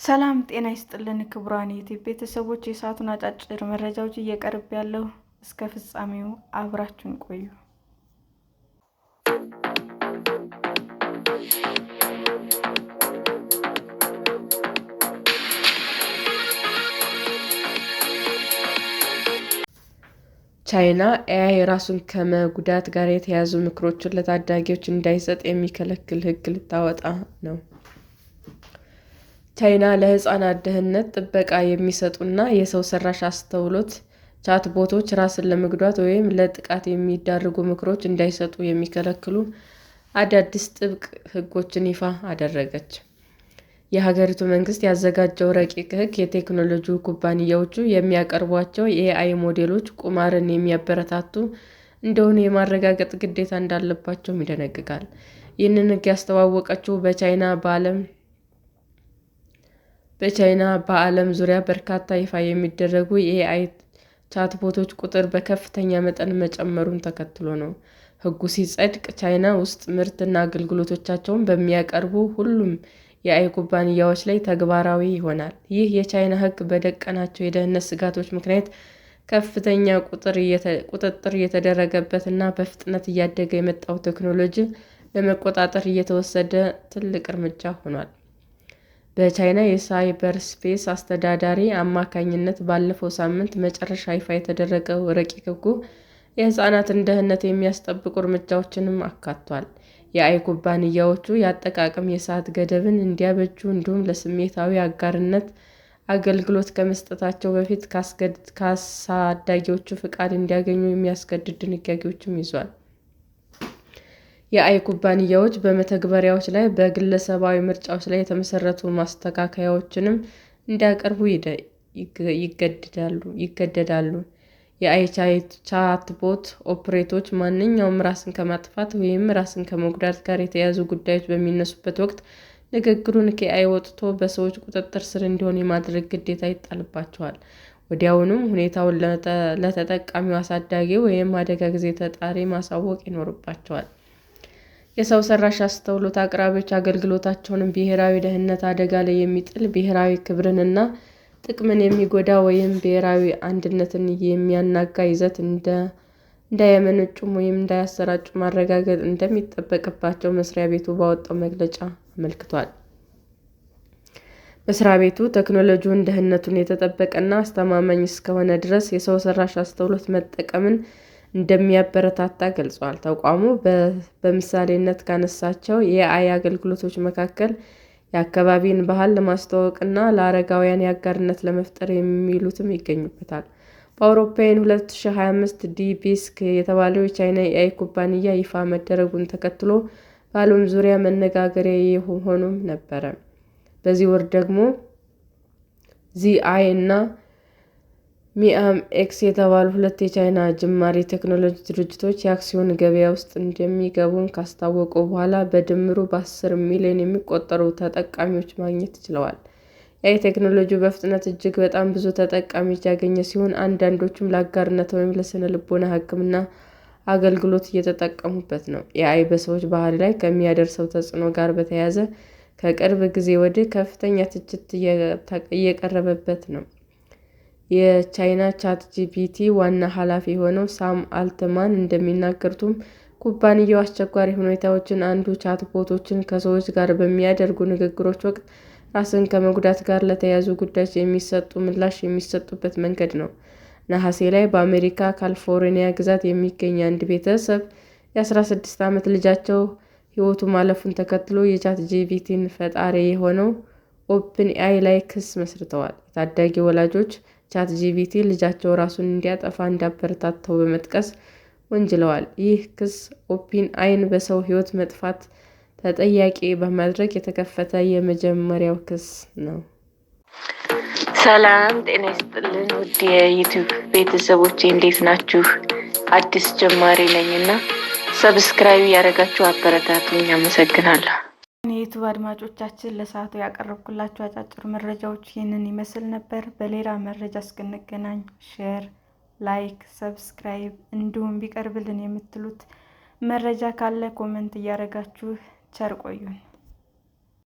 ሰላም ጤና ይስጥልን ክቡራን የዩቲዩብ ቤተሰቦች፣ የሰዓቱን አጫጭር መረጃዎች እየቀርብ ያለው እስከ ፍጻሜው አብራችሁን ቆዩ። ቻይና ኤአይ ራሱን ከመጉዳት ጋር የተያያዙ ምክሮችን ለታዳጊዎች እንዳይሰጥ የሚከለክል ሕግ ልታወጣ ነው። ቻይና ለሕፃናት ደህንነት ጥበቃ የሚሰጡና የሰው ሰራሽ አስተውሎት ቻትቦቶች ራስን ለመጉዳት ወይም ለጥቃት የሚዳርጉ ምክሮች እንዳይሰጡ የሚከለክሉ አዳዲስ ጥብቅ ሕጎችን ይፋ አደረገች። የሀገሪቱ መንግስት ያዘጋጀው ረቂቅ ሕግ የቴክኖሎጂ ኩባንያዎቹ የሚያቀርቧቸው የኤአይ ሞዴሎች ቁማርን የሚያበረታቱ እንደሆኑ የማረጋገጥ ግዴታ እንዳለባቸውም ይደነግጋል። ይህንን ሕግ ያስተዋወቀችው በቻይና በዓለም ዙሪያ በርካታ ይፋ የሚደረጉ የኤአይ ቻትቦቶች ቁጥር በከፍተኛ መጠን መጨመሩን ተከትሎ ነው። ሕጉ ሲጸድቅ ቻይና ውስጥ ምርትና አገልግሎቶቻቸውን በሚያቀርቡ ሁሉም የኤአይ ኩባንያዎች ላይ ተግባራዊ ይሆናል። ይህ የቻይና ሕግ በደቀናቸው የደህንነት ስጋቶች ምክንያት ከፍተኛ ቁጥጥር የተደረገበት እና በፍጥነት እያደገ የመጣው ቴክኖሎጂ ለመቆጣጠር የተወሰደ ትልቅ እርምጃ ሆኗል። በቻይና የሳይበርስፔስ አስተዳዳሪ አማካኝነት ባለፈው ሳምንት መጨረሻ ይፋ የተደረገው ረቂቅ ሕጉ የሕፃናትን ደህንነት የሚያስጠብቁ እርምጃዎችንም አካቷል። የኤአይ ኩባንያዎቹ የአጠቃቀም የሰዓት ገደብን እንዲያበጁ እንዲሁም ለስሜታዊ አጋርነት አገልግሎት ከመስጠታቸው በፊት ከአሳዳጊዎቹ ፈቃድ እንዲያገኙ የሚያስገድድ ድንጋጌዎችን ይዟል። የኤአይ ኩባንያዎች በመተግበሪያዎች ላይ በግለሰባዊ ምርጫዎች ላይ የተመሰረቱ ማስተካከያዎችንም እንዲያቀርቡ ይገደዳሉ። የኤአይ ቻትቦት ኦፕሬተሮች ማንኛውም ራስን ከማጥፋት ወይም ራስን ከመጉዳት ጋር የተያያዙ ጉዳዮች በሚነሱበት ወቅት ንግግሩን ከኤአይ ወጥቶ በሰዎች ቁጥጥር ስር እንዲሆን የማድረግ ግዴታ ይጣልባቸዋል። ወዲያውኑም ሁኔታውን ለተጠቃሚው አሳዳጊ ወይም አደጋ ጊዜ ተጠሪ ማሳወቅ ይኖርባቸዋል። የሰው ሰራሽ አስተውሎት አቅራቢዎች አገልግሎታቸውን ብሔራዊ ደህንነት አደጋ ላይ የሚጥል፣ ብሔራዊ ክብርንና ጥቅምን የሚጎዳ ወይም ብሔራዊ አንድነትን የሚያናጋ ይዘት እንዳያመነጩ ወይም እንዳያሰራጩ ማረጋገጥ እንደሚጠበቅባቸው መስሪያ ቤቱ ባወጣው መግለጫ አመልክቷል። መስሪያ ቤቱ ቴክኖሎጂውን ደህንነቱ የተጠበቀና አስተማማኝ እስከሆነ ድረስ የሰው ሰራሽ አስተውሎት መጠቀምን እንደሚያበረታታ ገልጿል። ተቋሙ በምሳሌነት ካነሳቸው የኤአይ አገልግሎቶች መካከል የአካባቢን ባህል ለማስተዋወቅና ለአረጋውያን አጋርነት ለመፍጠር የሚሉትም ይገኙበታል። በአውሮፓውያን 2025 ዲፕሲክ የተባለው የቻይና የኤአይ ኩባንያ ይፋ መደረጉን ተከትሎ በዓለም ዙሪያ መነጋገሪያ የሆነም ነበር። በዚህ ወር ደግሞ ዚአይ እና ሚአም ኤክስ የተባሉ ሁለት የቻይና ጅማሬ ቴክኖሎጂ ድርጅቶች የአክሲዮን ገበያ ውስጥ እንደሚገቡ ካስታወቁ በኋላ በድምሩ በ10 ሚሊዮን የሚቆጠሩ ተጠቃሚዎች ማግኘት ችለዋል። የኤአይ ቴክኖሎጂ በፍጥነት እጅግ በጣም ብዙ ተጠቃሚዎች ያገኘ ሲሆን አንዳንዶቹም ለአጋርነት ወይም ለስነ-ልቦና ሕክምና አገልግሎት እየተጠቀሙበት ነው። ኤአይ በሰዎች ባህሪ ላይ ከሚያደርሰው ተጽዕኖ ጋር በተያያዘ ከቅርብ ጊዜ ወዲህ ከፍተኛ ትችት እየቀረበበት ነው። የቻይና ቻትጂፒቲ ዋና ኃላፊ የሆነው ሳም አልትማን እንደሚናገሩትም ኩባንያው አስቸጋሪ ሁኔታዎችን አንዱ ቻትቦቶችን ከሰዎች ጋር በሚያደርጉ ንግግሮች ወቅት ራስን ከመጉዳት ጋር ለተያያዙ ጉዳዮች የሚሰጡ ምላሽ የሚሰጡበት መንገድ ነው። ነሐሴ ላይ በአሜሪካ ካሊፎርኒያ ግዛት የሚገኝ አንድ ቤተሰብ የ16 ዓመት ልጃቸው ሕይወቱ ማለፉን ተከትሎ የቻትጂፒቲን ፈጣሪ የሆነው ኦፕንኤአይ ላይ ክስ መስርተዋል። የታዳጊ ወላጆች ቻትጂፒቲ ልጃቸው ራሱን እንዲያጠፋ እንዳበረታታው በመጥቀስ ወንጅለዋል። ይህ ክስ ኦፕንኤአይን በሰው ሕይወት መጥፋት ተጠያቂ በማድረግ የተከፈተ የመጀመሪያው ክስ ነው። ሰላም ጤና ይስጥልን ውድ የዩቲዩብ ቤተሰቦቼ እንዴት ናችሁ? አዲስ ጀማሪ ነኝና ሰብስክራይብ ያደረጋችሁ አበረታቱኝ። አመሰግናለሁ። የዩቲዩብ አድማጮቻችን ለሰዓቱ ያቀረብኩላችሁ አጫጭር መረጃዎች ይህንን ይመስል ነበር። በሌላ መረጃ እስክንገናኝ ሼር፣ ላይክ፣ ሰብስክራይብ እንዲሁም ቢቀርብልን የምትሉት መረጃ ካለ ኮሜንት እያደረጋችሁ ቸር ቆዩን።